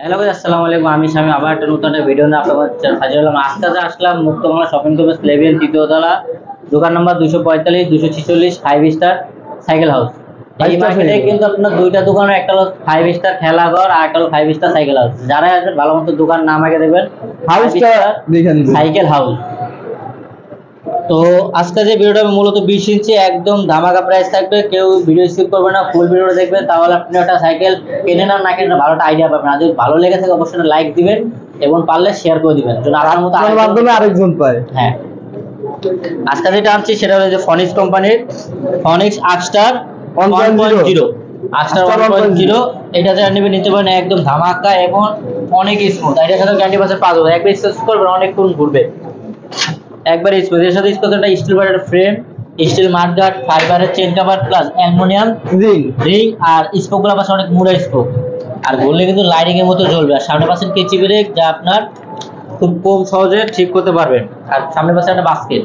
Hello guys, আসসালামু আলাইকুম। আমি শামী আবার একটা নতুন একটা ভিডিও নিয়ে আপনাদের হাজির হলাম। আজকে আসলাম মুক্ত বাংলা শপিং কমপ্লেক্স লেভেল তৃতীয় তলা, দোকান নম্বর 245 246 5 স্টার সাইকেল হাউস। এই মার্কেটে কিন্তু আপনার দুইটা দোকান, একটা হলো 5 স্টার খেলাঘর আর একটা হলো 5 স্টার সাইকেল হাউস। যারা আসবেন ভালো মতো দোকান নাম আগে দেবেন, হাউসটা দেখে নেবেন, সাইকেল হাউস। তো আজকে যে ভিডিওটা মূলত 20 ইঞ্চি একদম ধামাকা প্রাইস থাকবে, কেউ ভিডিও স্কিপ করবে না, ফুল ভিডিওটা দেখবেন, তাহলে আপনি একটা সাইকেল কেনেন আর না কেনেন ভালো একটা আইডিয়া পাবেন। আর যদি ভালো লেগে থাকে অবশ্যই লাইক দিবেন এবং পারলে শেয়ার করে দিবেন, যেন আমার মতো মাধ্যমে আরেকজন পায়। হ্যাঁ, আজকে যেটা আনছি সেটা হলো যে ফনিক্স কোম্পানির ফনিক্স আর্কস্টার 1.0 আর্কস্টার 1.0। এটা যারা নেবেন নিতে পারেন, একদম ধামাকা এবং অনেক স্মুথ। এটার সাথে গ্যারান্টি পাচ্ছেন 5 বছর। একবার ইউজ করবেন অনেকক্ষণ ঘুরবে, একবার স্পেসের সাথে স্পেসের স্টিল বারের ফ্রেম, স্টিল মাডগার্ড, ফাইবারের chain cover plus aluminium ring আর স্পোকগুলো পাশে অনেক মুড়া স্পোক। আর ঘুরলে কিন্তু লাইটিং এর মতো জ্বলবে। আর সামনে পাচ্ছেন কেচি ব্রেক, যা আপনার খুব কম সহজে ঠিক করতে পারবেন। আর সামনে পাশে একটা বাস্কেট,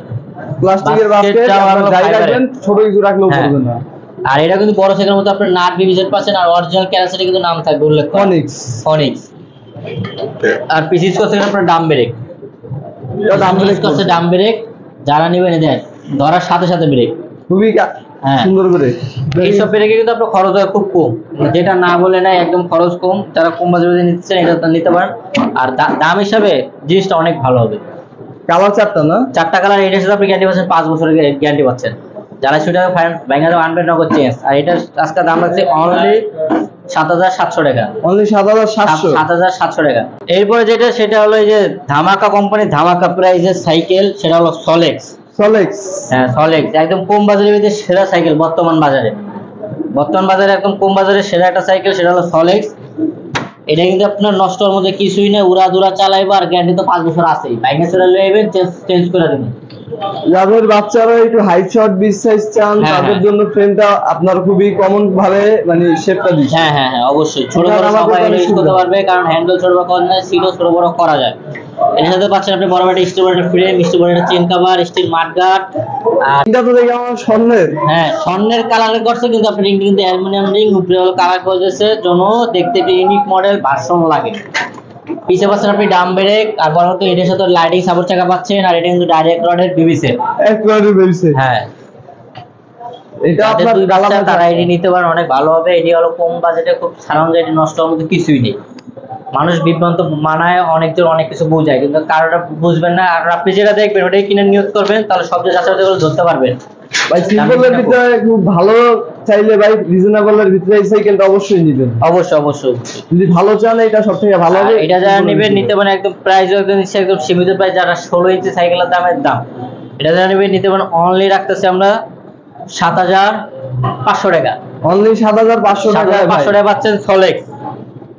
প্লাস্টিকের বাস্কেট, যাই রাখবেন ছোট কিছু রাখলেও পড়বে না। আর এটা কিন্তু বড় সাইকেলের মতো আপনার নাট বিভিজেট পাচ্ছেন। আর অরিজিনাল ক্যারেন্সারে কিন্তু নাম থাকবে উল্লেখ ফনিক্স ফনিক্স। আর পিসিস করতে আপনার ডাম ব্রেক, ডাম ব্রেক যারা নেবেন দেন ধরার সাথে সাথে ব্রেক খুবই সুন্দর করে। এইসব ব্রেকে কিন্তু আপনার খরচ হয় খুব কম, যেটা না বলে নাই একদম খরচ কম। যারা কম বাজেটে নিচ্ছেন এটা নিতে পারেন। আর দাম হিসাবে জিনিসটা অনেক ভালো হবে। কালার চারটা কালার। এটার সাথে আপনি গ্যারান্টি পাচ্ছেন 5 বছরের গ্যারান্টি পাচ্ছেন। যারা সেটা ব্যাঙ্গালো আনবেন নগদ চেঞ্জ। আর এটা আজকে দাম রাখছে অনলি 7,700 টাকা, অনলি 7,700 টাকা। এরপরে যেটা সেটা হলো এই যে ধামাকা কোম্পানি ধামাকা প্রাইজের সাইকেল, সেটা হলো সলেক্স। হ্যাঁ, সলেক্স একদম কম বাজারের ভিতরে সেরা সাইকেল বর্তমান বাজারে একদম কম বাজারে সেরা একটা সাইকেল, সেটা হলো সলেক্স। এটা কিন্তু আপনার নষ্ট হওয়ার মধ্যে কিছুই নেই, উড়া দুরা চালাইবো। আর গ্যারান্টি তো 5 বছর আছেই। বাইকে চলে লইবেন, চেঞ্জ করে দেবেন। যাদের বাচ্চারা একটু হাইট শর্ট বিগ সাইজ চান তাদের জন্য ফ্রেমটা আপনার খুবই কমন ভাবে মানে শেপটা দিচ্ছে। হ্যাঁ, অবশ্যই ছোট বড় সবাই ইউজ করতে পারবে, কারণ হ্যান্ডেল ছোট বড় করা যায়, সিটও ছোট বড় করা যায়। এর সাথে পাচ্ছেন আপনি বড় একটা স্টিল বড় ফ্রেম, স্টিল বড় একটা চেন কভার, স্টিল মাডগার্ড। আর এটা তো দেখি আমার স্বর্ণের, হ্যাঁ স্বর্ণের কালার করছে, কিন্তু আপনি রিং কিন্তু অ্যালুমিনিয়াম রিং উপরে হলো কালার করেছে, জন্য দেখতে একটা ইউনিক মডেল ভার্সন লাগে। পিছে পাচ্ছেন আপনি ডাম ব্রেক, আর বড় তো এটার সাথে লাইটিং সাপোর্ট চাকা পাচ্ছেন। আর এটা কিন্তু ডাইরেক্ট রডের বিবিসি, হ্যাঁ এটা আপনার কালার তারা এটি নিতে পারেন, অনেক ভালো হবে। এটি হলো কম বাজেটে খুব সাধারণ, যেটি নষ্ট হওয়ার মতো কিছুই নেই। মানুষ বিভ্রান্ত মানায়, অনেকজন অনেক কিছু বোঝায়, কিন্তু কারোটা বুঝবেন না। আর আপনি যেটা দেখবেন ওটাই কিনে নিউজ করবেন, তাহলে সবচেয়ে যাচাই করে ধরতে পারবেন। ভাই সিম্পলের ভিতরে খুব ভালো চাইলে ভাই রিজনেবলের ভিতরে এই সাইকেলটা অবশ্যই নেবেন। অবশ্যই যদি ভালো চান এটা সবথেকে ভালো হবে। এটা যারা নেবেন নিতে পারেন, একদম প্রাইস একদম সীমিত প্রাইস। যারা 16 ইঞ্চি সাইকেলের দাম এটা যারা নেবেন নিতে পারেন, অনলি রাখতেছি আমরা 7,500 টাকা। অনলি 7,500 টাকা পাচ্ছেন সলেক্স।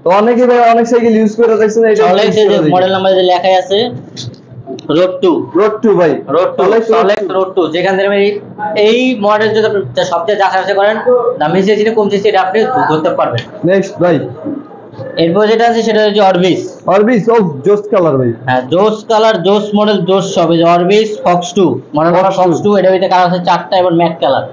তো অনেকে ভাই অনেক সাইকেল ইউজ করে দেখছেন, এটা সলেক্স এর মডেল নাম্বার যে লেখাই আছে রোড টু ভাই, সলেক্স রোড টু। যেখান থেকে এই মডেল যদি সবচেয়ে যাচাই করেন দাম বেশি আছে কম আছে এটা আপনি ধরতে পারবেন। নেক্সট ভাই এরপর যেটা আছে সেটা হচ্ছে অরবিস ও জোস কালার ভাই। হ্যাঁ, জোস কালার, জোস মডেল, জোস সব। এই Orbis Fox 2 model number Fox 2। এটার ভিতরে কালার আছে 4টা এবং ম্যাট কালার।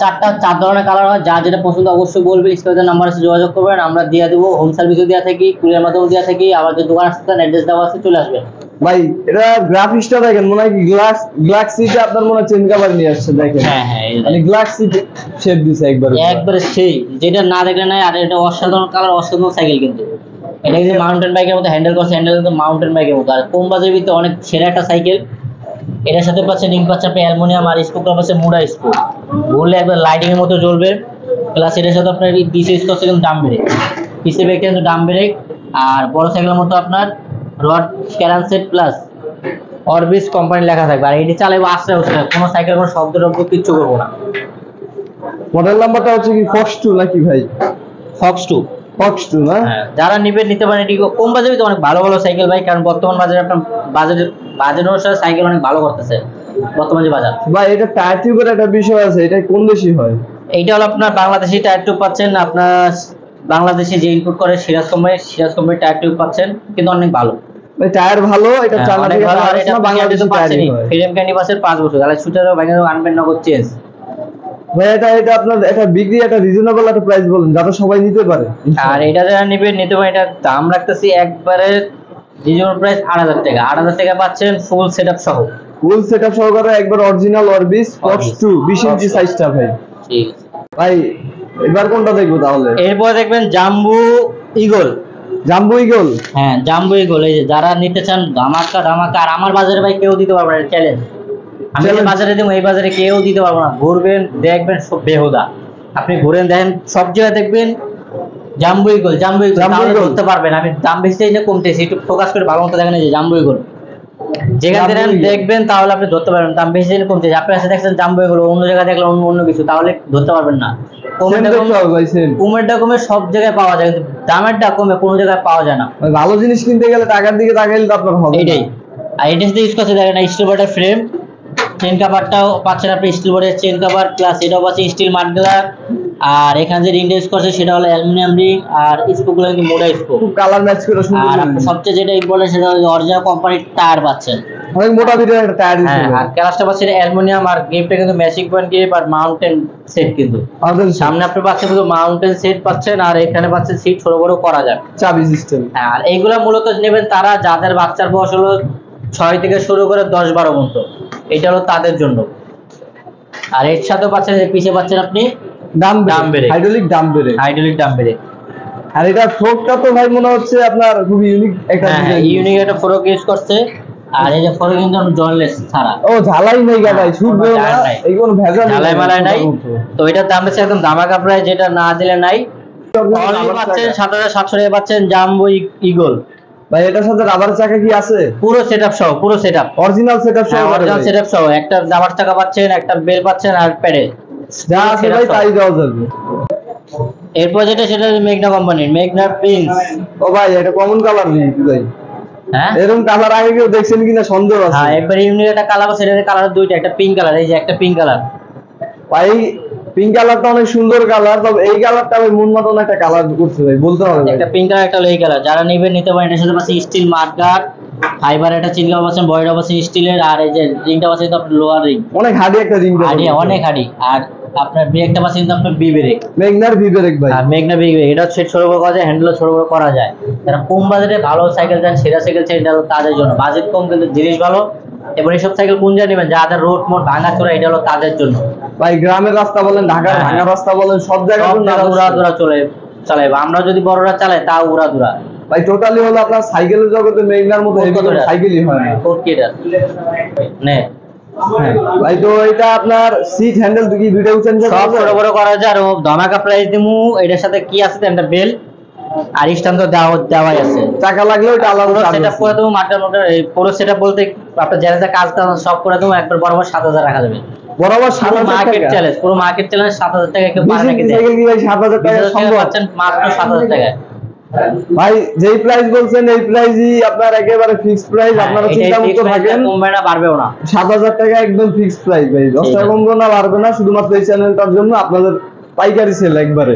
4 ধরনের কালার হয়। যা যেটা পছন্দ অবশ্যই বলবে, স্ক্রিনে নাম্বার আছে যোগাযোগ করবেন, আমরা দিয়ে দেব। হোম সার্ভিসও দেওয়া থাকি, কুরিয়ার মাধ্যমে দেওয়া থাকি। আবার যে দোকান আসতে অ্যাড্রেস দেওয়া আছে, চলে আসবেন। ভাই এটা গ্রাফিক্সটা দেখেন, মনে হয় গ্লাস সিটে আপনার মনে হয় চেন কভার নিয়ে আসছে দেখেন। হ্যাঁ, মানে গ্লাস সিট শেপ দিছে একবারে সেই, যেটা না দেখলে নাই। আর এটা অসাধারণ কালার, অসাধারণ সাইকেল। কিন্তু এটা কিন্তু মাউন্টেন বাইকের মতো হ্যান্ডেল করছে, হ্যান্ডেল কিন্তু মাউন্টেন বাইকের মতো। আর কম বাজেটের ভিতরে অনেক সেরা একটা সাইকেল। এটার সাথে পাচ্ছেন রিং পাচ্ছেন আপনি অ্যালুমিনিয়াম, আর স্পোকটা পাচ্ছেন মুড়া স্পোক। বললে একবার লাইটিং এর মতো জ্বলবে। প্লাস এটার সাথে আপনার পিসে ইউজ করছে কিন্তু ডাম ব্রেক, পিসে ব্রেকটা কিন্তু ডাম ব্রেক। আর বড় সাইকেলের মতো আপনার রড ক্যারানসেট প্লাস অরবিস কোম্পানি লেখা থাকবে। আর এটি চালাবো আস্তে আস্তে, কোনো সাইকেল কোনো শব্দ কিচ্ছু করবো না। মডেল নাম্বারটা হচ্ছে কি ফক্স 2 নাকি ভাই? ফক্স 2 না? হ্যাঁ, যারা নেবেন নিতে পারেন। এটি কম বাজেটে অনেক ভালো সাইকেল ভাই, কারণ বর্তমান বাজারে আপনার বাজেট অনুসারে সাইকেল অনেক ভালো করতেছে বর্তমান যে বাজার। ভাই এটা টায়ার টিউবের একটা বিষয় আছে, এটা কোন দেশি হয়? এইটা হলো আপনার বাংলাদেশি টায়ার টিউব পাচ্ছেন। আপনার বাংলাদেশে যে ইনপুট করে সিরাজ কোম্পানি টায়ার টিউব পাচ্ছেন, কিন্তু অনেক ভালো। ভাই টায়ার ভালো, এটা চালানো ভালো। আর এটা বাংলাদেশে পাচ্ছেন ফ্রেম ক্যান্ডি পাচ্ছেন 5 বছর। তাহলে শুটারও ভাঙা আনবেন নগদ চেঞ্জ। ভাই এটা আপনার এটা বিক্রি একটা রিজনেবল একটা প্রাইস বলেন যাতে সবাই নিতে পারে। আর এটা যারা নিতে পারে, এটা দাম রাখতেছি একবারে রিজনেবল প্রাইস 8,000 টাকা। 8,000 টাকা পাচ্ছেন ফুল সেটআপ সহ। ফুল সেটআপ সহকারে একবার অরিজিনাল অরবিস ফক্স 2 20 ইঞ্চি সাইজটা ভাই। ঠিক ভাই এবার কোনটা দেখবো তাহলে? এরপর দেখবেন জাম্বু ঈগল। জাম্বু ঈগল, হ্যাঁ জাম্বু ঈগল। এই যে যারা নিতে চান ধামাকা ধামাকা, আর আমার বাজারে ভাই কেউ দিতে পারবে না, চ্যালেঞ্জ। আমি যে বাজারে দেবো এই বাজারে কেউ দিতে পারবো না। ঘুরবেন দেখবেন সব বেহুদা, আপনি ঘুরেন দেখেন সব জায়গায় দেখবেন জাম্বু ঈগল জাম্বু ঈগল, তাহলে ধরতে পারবেন। আমি দাম বেশি চাই না কমতেছি, একটু ফোকাস করে ভালো মতো দেখেন। এই যে জাম্বু ঈগল যেখান থেকে দেখবেন তাহলে আপনি ধরতে পারবেন। দাম বেশি চাইলে কমতেছে। আপনি কাছে দেখছেন জাম্বু ঈগল, অন্য জায়গায় দেখলে অন্য কিছু, তাহলে ধরতে পারবেন না। কমেরটা কমে সব জায়গায় পাওয়া যায়, কিন্তু দামেরটা কমে কোনো জায়গায় পাওয়া যায় না। ভালো জিনিস কিনতে গেলে টাকার দিকে তাকাইলে তো আপনার হবে এটাই। আর এটা ইউজ করতে দেখেন স্টিল বডির ফ্রেম, চেন কভারটাও পাচ্ছেন আপনি স্টিল বডির চেন কভার, প্লাস এটাও পাচ্ছেন স্টিল মাডগালার। আর এখানে যে রিংটা ইউজ করছে সেটা হলো অ্যালুমিনিয়াম রিং, আর স্পোকগুলো কিন্তু মোটা স্পোক, খুব কালার ম্যাচ করে সুন্দর। আর আপনি সবচেয়ে যেটা ইম্পর্টেন্ট সেটা হলো অরিজিনাল কোম্পানির টায়ার পাচ্ছেন, অনেক মোটা বিটের একটা টায়ার দিয়েছে। হ্যাঁ, আর ক্লাসটা পাচ্ছেন অ্যালুমিনিয়াম, আর গিফটটা কিন্তু ম্যাচিং পয়েন্ট গিফট আর মাউন্টেন সেট। কিন্তু আমাদের সামনে আপনি পাচ্ছেন শুধু মাউন্টেন সেট পাচ্ছেন, আর এখানে পাচ্ছেন সিট ছোট বড় করা যায়, চাবি সিস্টেম। আর এইগুলা মূলত নেবেন তারা যাদের বাচ্চার বয়স হলো 6 থেকে শুরু করে 10-12 পর্যন্ত, এটা হলো তাদের জন্য। আর এর সাথে পাচ্ছেন যে পিছে পাচ্ছেন আপনি drum brake, hydraulic drum brake. আর এটা ফোর্কটা তো ভাই মনে হচ্ছে আপনার খুব ইউনিক একটা, ইউনিক একটা ফোর্ক ইউজ করছে। আর এই যে ফোর্ক কিন্তু জয়েন্টলেস ছাড়া, ও ঝালাই নেই গা ভাই, ছুটবে না, এই কোন ভেজাল ঝালাই মালাই নাই। তো এটার দাম আছে একদম ধামাকা প্রাইস, যেটা না দিলে নাই। অনলি পাচ্ছেন 7,700 টাকা পাচ্ছেন জাম্বো ঈগল। ভাই এটার সাথে রাবার চাকা কি আছে? পুরো সেটআপ সহ, পুরো সেটআপ অরিজিনাল সেটআপ সহ, অরিজিনাল সেটআপ সহ। একটা রাবার চাকা পাচ্ছেন, একটা বেল পাচ্ছেন, আর প্যাডেল যা আছে ভাই তাই দেওয়া যাবে। এরপর যেটা সেটা মেঘনা কোম্পানির মেঘনা প্রিন্স। ও ভাই এটা কমন কালার নেই ভাই, হ্যাঁ এরকম কালার আগে কেউ দেখছেন কিনা সন্দেহ আছে। হ্যাঁ একবার ইউনিক একটা কালার আছে, এটার কালার দুইটা, একটা পিঙ্ক কালার, এই যে একটা পিঙ্ক কালার। ভাই পিঙ্ক কালারটা অনেক সুন্দর কালার, তবে এই কালারটা আমি মন মতন একটা কালার করতে ভাই, বলতে হবে একটা পিঙ্ক কালার, একটা এই কালার। যারা নেবেন নিতে পারেন। এটার সাথে পাচ্ছেন স্টিল মাডগার্ড, ফাইবার একটা চিনকা পাচ্ছেন, বডিটা পাচ্ছেন স্টিলের, আর এই যে রিংটা পাচ্ছেন তো আপনার লোয়ার রিং, অনেক হার্ডি একটা রিং, হার্ডি অনেক হার্ডি। আর আপনার ব্রেকটা পাচ্ছেন কিন্তু আপনার বি ব্রেক, মেঘনার ভি ব্রেক ভাই। আর মেঘনা বি ব্রেক, এটা সেট ছোট বড় করা যায়, হ্যান্ডেলও ছোট বড় করা যায়। যারা কম বাজেটে ভালো সাইকেল চান, সেরা সাইকেল চাই, এটা হলো তাদের জন্য। বাজেট কম কিন্তু জিনিস ভালো। এবার এইসব সাইকেল কোন জায়গায় নেবেন যাদের রোড মোড ভাঙা চোরা, এটা হলো তাদের জন্য। ভাই গ্রামের রাস্তা বলেন, ঢাকার ভাঙা রাস্তা বলেন, সব জায়গায় উড়া দুরা চালাইবো। আমরা যদি বড়রা চালাই তাও উড়া দুরা। ভাই টোটালি হলো আপনার সাইকেলের জগতে মেঘনার মতো সাইকেলই হয় না। নে ভাই তো এটা আপনার সিট হ্যান্ডেল কি দুইটা চেঞ্জ সব বড় বড় করা যায়। আর ধামাকা প্রাইস দিমু। এটার সাথে কি আছে একটা বেল আর স্ট্যান্ড তো দেওয়াই আছে। টাকা লাগলেও এটা আলাদা সেটআপ করে দেবো। মাটার এই পুরো সেটআপ বলতে আপনার যারা যা কাজ কাজ সব করে দেবো, একবার বরাবর 7,000 রাখা যাবে। বরাবর 7,000 মার্কেট চ্যালেঞ্জ, পুরো মার্কেট চ্যালেঞ্জ 7,000 টাকা কেউ পারে নাকি? সাইকেল কি ভাই 7,000 টাকা সম্ভব? পাচ্ছেন মাত্র 7,000 টাকায়। ভাই যেই প্রাইস বলছেন এই প্রাইসই আপনার একেবারে ফিক্সড প্রাইস, আপনারা চিন্তা মুক্ত থাকেন, কমবে না বাড়বেও না। 7,000 টাকা একদম ফিক্সড প্রাইস ভাই, 10 টাকা কমবে না বাড়বে না, শুধুমাত্র এই চ্যানেলটার জন্য আপনাদের পাইকারি সেল একবারে।